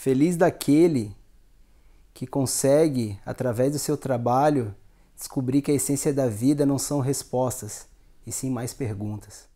Feliz daquele que consegue, através do seu trabalho, descobrir que a essência da vida não são respostas, e sim mais perguntas.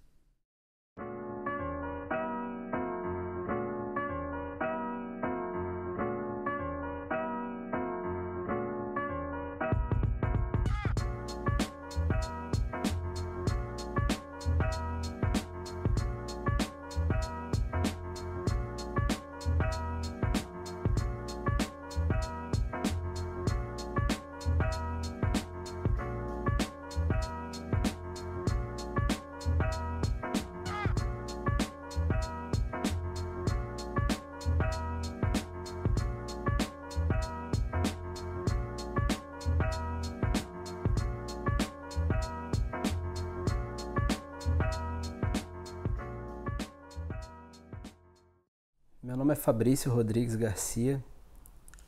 Meu nome é Fabrício Rodrigues Garcia,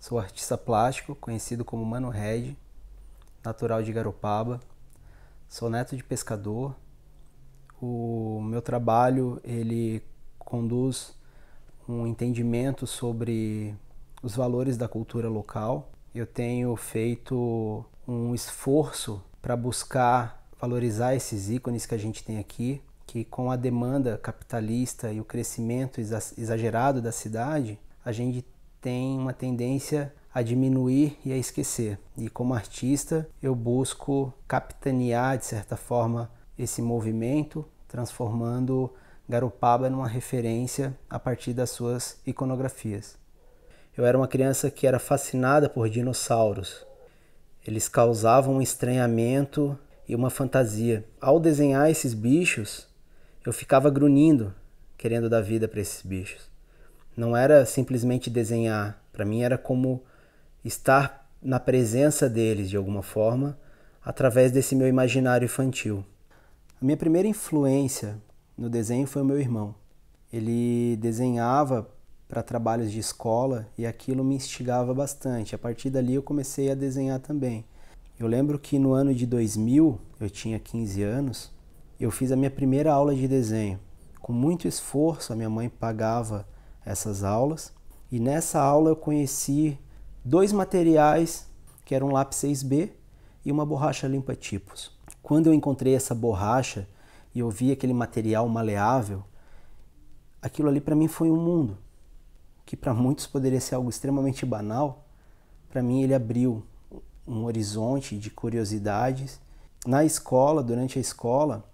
sou artista plástico, conhecido como Mano Red, natural de Garopaba, sou neto de pescador. O meu trabalho ele conduz um entendimento sobre os valores da cultura local. Eu tenho feito um esforço para buscar valorizar esses ícones que a gente tem aqui, que com a demanda capitalista e o crescimento exagerado da cidade, a gente tem uma tendência a diminuir e a esquecer. E como artista, eu busco capitanear, de certa forma, esse movimento, transformando Garopaba numa referência a partir das suas iconografias. Eu era uma criança que era fascinada por dinossauros. Eles causavam um estranhamento e uma fantasia. Ao desenhar esses bichos, eu ficava grunhindo, querendo dar vida para esses bichos. Não era simplesmente desenhar, para mim era como estar na presença deles de alguma forma, através desse meu imaginário infantil. A minha primeira influência no desenho foi o meu irmão. Ele desenhava para trabalhos de escola e aquilo me instigava bastante. A partir dali eu comecei a desenhar também. Eu lembro que no ano de 2000, eu tinha 15 anos, eu fiz a minha primeira aula de desenho. Com muito esforço, a minha mãe pagava essas aulas. E nessa aula eu conheci 2 materiais, que eram um lápis 6B e uma borracha limpa-tipos. Quando eu encontrei essa borracha e eu vi aquele material maleável, aquilo ali para mim foi um mundo, que para muitos poderia ser algo extremamente banal. Para mim ele abriu um horizonte de curiosidades. Na escola, durante a escola,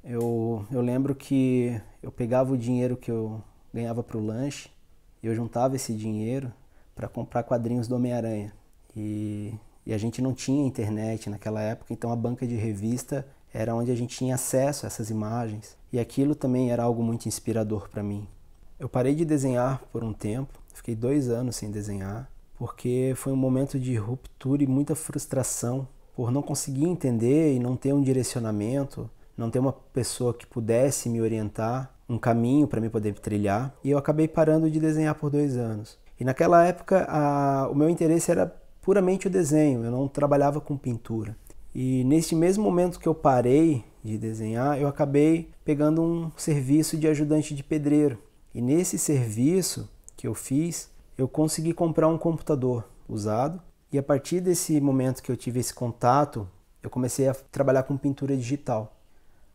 eu lembro que eu pegava o dinheiro que eu ganhava para o lanche, eu juntava esse dinheiro para comprar quadrinhos do Homem-Aranha. E a gente não tinha internet naquela época, então a banca de revista era onde a gente tinha acesso a essas imagens. E aquilo também era algo muito inspirador para mim. Eu parei de desenhar por um tempo, fiquei 2 anos sem desenhar, porque foi um momento de ruptura e muita frustração por não conseguir entender e não ter um direcionamento, não ter uma pessoa que pudesse me orientar, um caminho para mim poder trilhar, e eu acabei parando de desenhar por 2 anos. E naquela época o meu interesse era puramente o desenho, eu não trabalhava com pintura. E neste mesmo momento que eu parei de desenhar, eu acabei pegando um serviço de ajudante de pedreiro. E nesse serviço que eu fiz, eu consegui comprar um computador usado, e a partir desse momento que eu tive esse contato, eu comecei a trabalhar com pintura digital.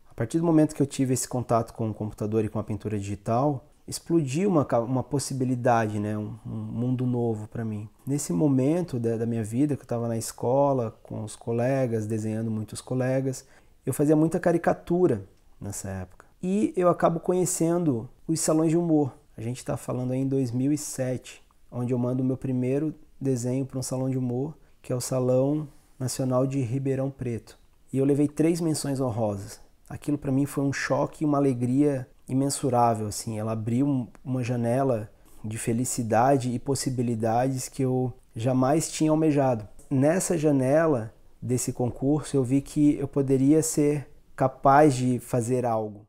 A partir do momento que eu tive esse contato com o computador e com a pintura digital, explodiu uma possibilidade, né? um mundo novo para mim. Nesse momento da minha vida, que eu estava na escola, com os colegas, desenhando muitos colegas, eu fazia muita caricatura nessa época. E eu acabo conhecendo os salões de humor. A gente está falando aí em 2007, onde eu mando o meu primeiro desenho para um salão de humor, que é o Salão Nacional de Ribeirão Preto. E eu levei 3 menções honrosas. Aquilo para mim foi um choque e uma alegria imensurável, assim. Ela abriu uma janela de felicidade e possibilidades que eu jamais tinha almejado. Nessa janela desse concurso eu vi que eu poderia ser capaz de fazer algo.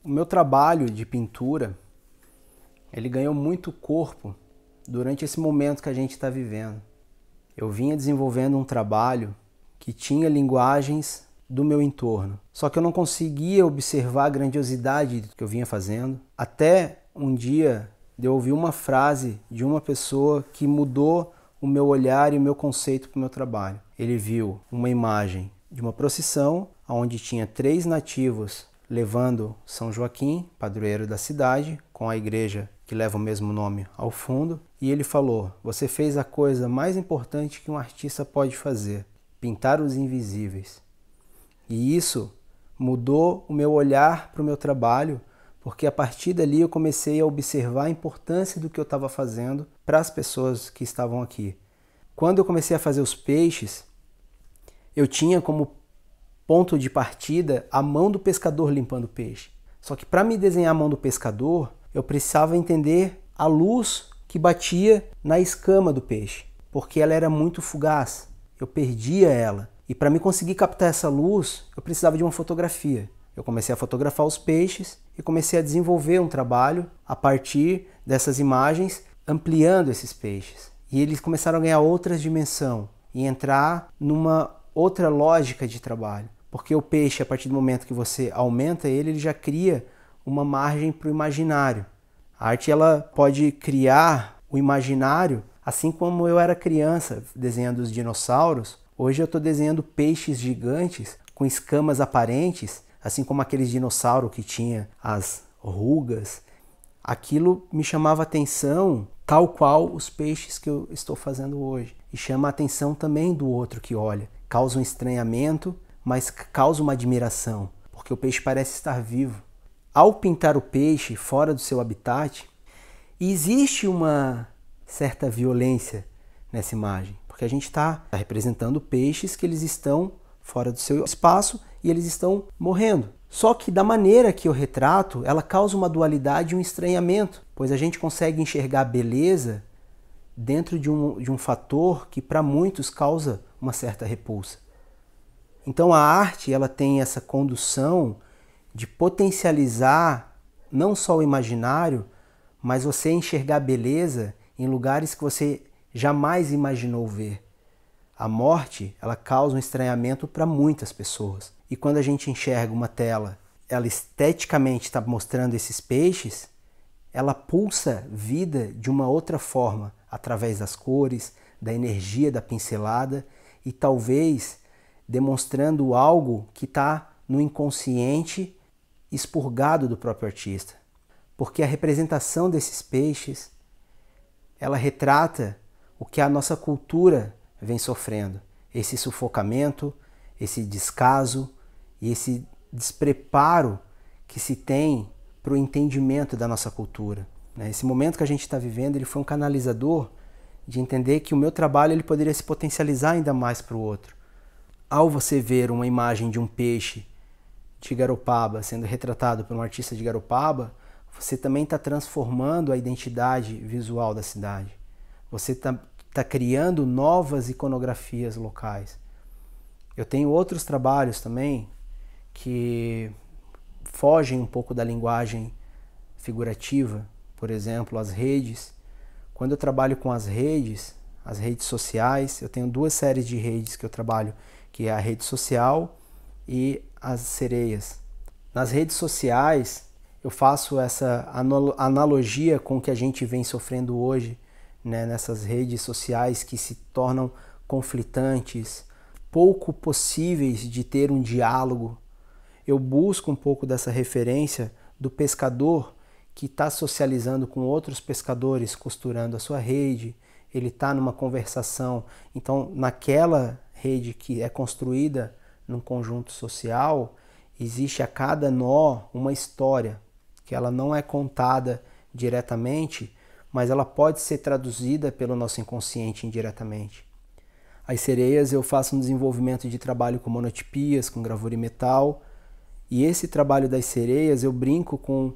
O meu trabalho de pintura, ele ganhou muito corpo durante esse momento que a gente está vivendo. Eu vinha desenvolvendo um trabalho que tinha linguagens do meu entorno. Só que eu não conseguia observar a grandiosidade do que eu vinha fazendo, até um dia de eu ouvir uma frase de uma pessoa que mudou o meu olhar e o meu conceito para o meu trabalho. Ele viu uma imagem de uma procissão onde tinha 3 nativos levando São Joaquim, padroeiro da cidade, com a igreja que leva o mesmo nome ao fundo, e ele falou: você fez a coisa mais importante que um artista pode fazer, pintar os invisíveis. E isso mudou o meu olhar para o meu trabalho, porque a partir dali eu comecei a observar a importância do que eu estava fazendo para as pessoas que estavam aqui. Quando eu comecei a fazer os peixes, eu tinha como ponto de partida a mão do pescador limpando o peixe. Só que para me desenhar a mão do pescador, eu precisava entender a luz que batia na escama do peixe, porque ela era muito fugaz, eu perdia ela. E para me conseguir captar essa luz, eu precisava de uma fotografia. Eu comecei a fotografar os peixes e comecei a desenvolver um trabalho a partir dessas imagens, ampliando esses peixes. E eles começaram a ganhar outras dimensões e entrar numa outra lógica de trabalho. Porque o peixe, a partir do momento que você aumenta ele, ele já cria uma margem para o imaginário. A arte ela pode criar o imaginário, assim como eu era criança desenhando os dinossauros. Hoje eu estou desenhando peixes gigantes com escamas aparentes, assim como aqueles dinossauros que tinha as rugas. Aquilo me chamava atenção, tal qual os peixes que eu estou fazendo hoje. E chama a atenção também do outro que olha. Causa um estranhamento, mas causa uma admiração, porque o peixe parece estar vivo. Ao pintar o peixe fora do seu habitat, existe uma certa violência nessa imagem, porque a gente está representando peixes que eles estão fora do seu espaço e eles estão morrendo. Só que da maneira que eu retrato, ela causa uma dualidade e um estranhamento, pois a gente consegue enxergar a beleza dentro de um fator que para muitos causa uma certa repulsa. Então a arte ela tem essa condução de potencializar não só o imaginário, mas você enxergar beleza em lugares que você jamais imaginou ver. A morte ela causa um estranhamento para muitas pessoas. E quando a gente enxerga uma tela, ela esteticamente está mostrando esses peixes, ela pulsa vida de uma outra forma, através das cores, da energia da pincelada e talvez demonstrando algo que está no inconsciente expurgado do próprio artista. Porque a representação desses peixes, ela retrata o que a nossa cultura vem sofrendo. Esse sufocamento, esse descaso e esse despreparo que se tem para o entendimento da nossa cultura. Esse momento que a gente está vivendo, ele foi um canalizador de entender que o meu trabalho ele poderia se potencializar ainda mais para o outro. Ao você ver uma imagem de um peixe de Garopaba sendo retratado por um artista de Garopaba, você também está transformando a identidade visual da cidade. Você está criando novas iconografias locais. Eu tenho outros trabalhos também que fogem um pouco da linguagem figurativa, por exemplo, as redes. Quando eu trabalho com as redes sociais, eu tenho 2 séries de redes que eu trabalho, que é a rede social e as sereias. Nas redes sociais, eu faço essa analogia com o que a gente vem sofrendo hoje, nessas redes sociais que se tornam conflitantes, pouco possíveis de ter um diálogo. Eu busco um pouco dessa referência do pescador que está socializando com outros pescadores, costurando a sua rede, ele está numa conversação. Então, naquela rede que é construída num conjunto social, existe a cada nó uma história, que ela não é contada diretamente, mas ela pode ser traduzida pelo nosso inconsciente indiretamente. As sereias eu faço um desenvolvimento de trabalho com monotipias, com gravura em metal, e esse trabalho das sereias eu brinco com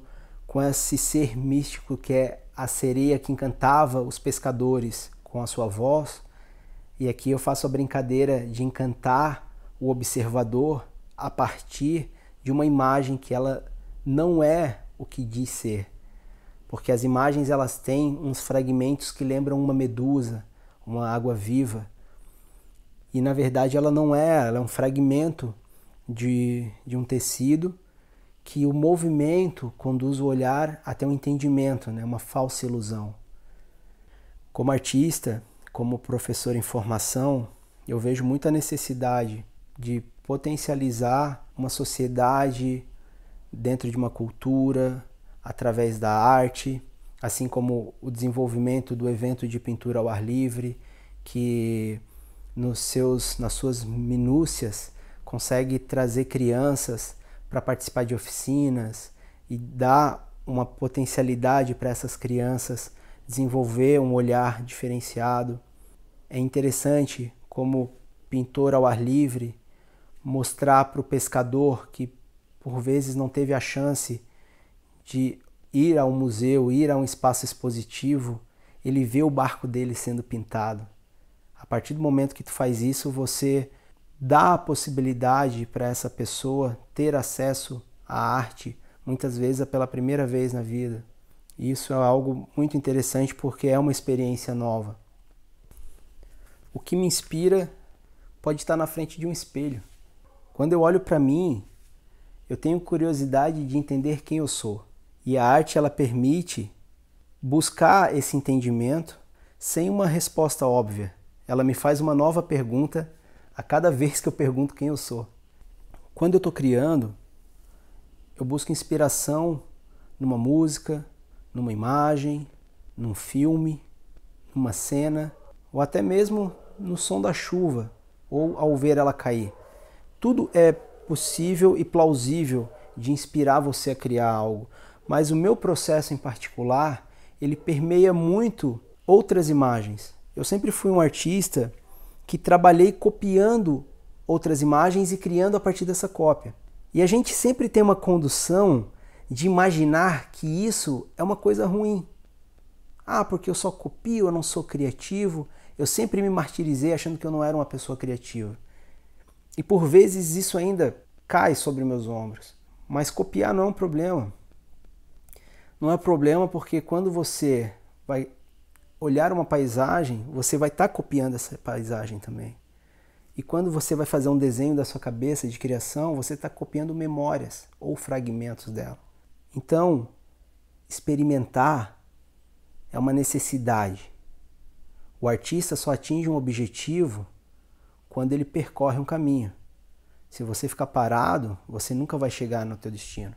esse ser místico que é a sereia que encantava os pescadores com a sua voz, e aqui eu faço a brincadeira de encantar o observador a partir de uma imagem que ela não é o que diz ser, porque as imagens elas têm uns fragmentos que lembram uma medusa, uma água viva, e na verdade ela não é, ela é um fragmento de um tecido que o movimento conduz o olhar até um entendimento, né? Uma falsa ilusão. Como artista, como professor em formação, eu vejo muita necessidade de potencializar uma sociedade dentro de uma cultura, através da arte, assim como o desenvolvimento do evento de pintura ao ar livre, que nas suas minúcias consegue trazer crianças para participar de oficinas e dar uma potencialidade para essas crianças desenvolver um olhar diferenciado. É interessante como pintor ao ar livre mostrar para o pescador que por vezes não teve a chance de ir a um museu, ir a um espaço expositivo, ele vê o barco dele sendo pintado. A partir do momento que tu faz isso, você dá a possibilidade para essa pessoa ter acesso à arte, muitas vezes pela primeira vez na vida. Isso é algo muito interessante porque é uma experiência nova. O que me inspira pode estar na frente de um espelho. Quando eu olho para mim, eu tenho curiosidade de entender quem eu sou. E a arte, ela permite buscar esse entendimento sem uma resposta óbvia. Ela me faz uma nova pergunta a cada vez que eu pergunto quem eu sou. Quando eu estou criando, eu busco inspiração numa música, numa imagem, num filme, numa cena, ou até mesmo no som da chuva, ou ao ver ela cair. Tudo é possível e plausível de inspirar você a criar algo, mas o meu processo em particular, ele permeia muito outras imagens. Eu sempre fui um artista que trabalhei copiando outras imagens e criando a partir dessa cópia. E a gente sempre tem uma condução de imaginar que isso é uma coisa ruim. Ah, porque eu só copio, eu não sou criativo. Eu sempre me martirizei achando que eu não era uma pessoa criativa. E por vezes isso ainda cai sobre meus ombros. Mas copiar não é um problema. Não é problema porque quando você vai olhar uma paisagem, você vai estar copiando essa paisagem também. E quando você vai fazer um desenho da sua cabeça de criação, você está copiando memórias ou fragmentos dela. Então, experimentar é uma necessidade. O artista só atinge um objetivo quando ele percorre um caminho. Se você ficar parado, você nunca vai chegar no teu destino.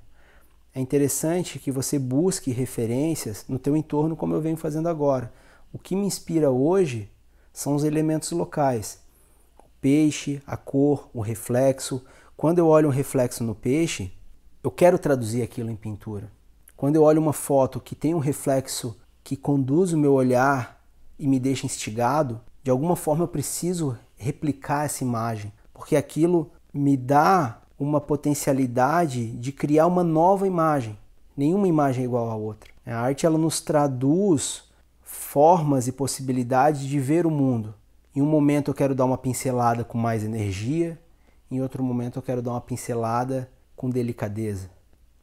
É interessante que você busque referências no teu entorno, como eu venho fazendo agora. O que me inspira hoje são os elementos locais. O peixe, a cor, o reflexo. Quando eu olho um reflexo no peixe, eu quero traduzir aquilo em pintura. Quando eu olho uma foto que tem um reflexo que conduz o meu olhar e me deixa instigado, de alguma forma eu preciso replicar essa imagem, porque aquilo me dá uma potencialidade de criar uma nova imagem. Nenhuma imagem é igual à outra. A arte, ela nos traduz formas e possibilidades de ver o mundo. Em um momento eu quero dar uma pincelada com mais energia, em outro momento eu quero dar uma pincelada com delicadeza.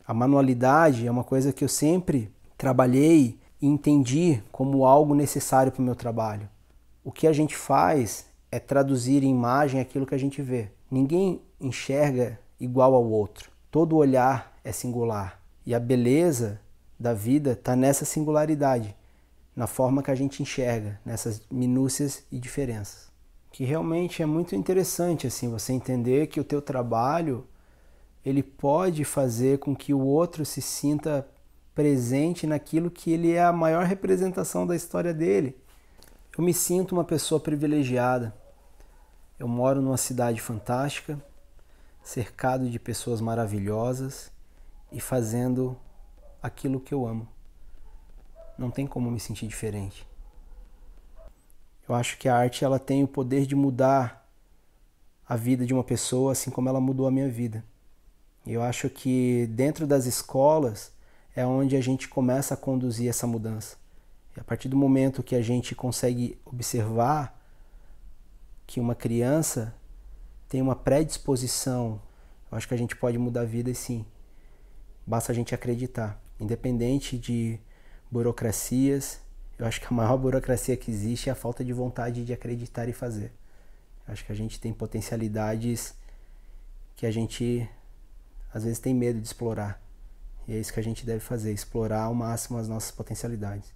A manualidade é uma coisa que eu sempre trabalhei e entendi como algo necessário para o meu trabalho. O que a gente faz é traduzir em imagem aquilo que a gente vê. Ninguém enxerga igual ao outro. Todo olhar é singular. E a beleza da vida está nessa singularidade, na forma que a gente enxerga, nessas minúcias e diferenças. Que realmente é muito interessante assim, você entender que o teu trabalho ele pode fazer com que o outro se sinta presente naquilo que ele é a maior representação da história dele. Eu me sinto uma pessoa privilegiada. Eu moro numa cidade fantástica, cercado de pessoas maravilhosas e fazendo aquilo que eu amo. Não tem como me sentir diferente. Eu acho que a arte ela tem o poder de mudar a vida de uma pessoa assim como ela mudou a minha vida. E eu acho que dentro das escolas é onde a gente começa a conduzir essa mudança. E a partir do momento que a gente consegue observar que uma criança tem uma predisposição, eu acho que a gente pode mudar a vida e sim. Basta a gente acreditar. Independente de burocracias, eu acho que a maior burocracia que existe é a falta de vontade de acreditar e fazer. Eu acho que a gente tem potencialidades que a gente às vezes tem medo de explorar. E é isso que a gente deve fazer, explorar ao máximo as nossas potencialidades.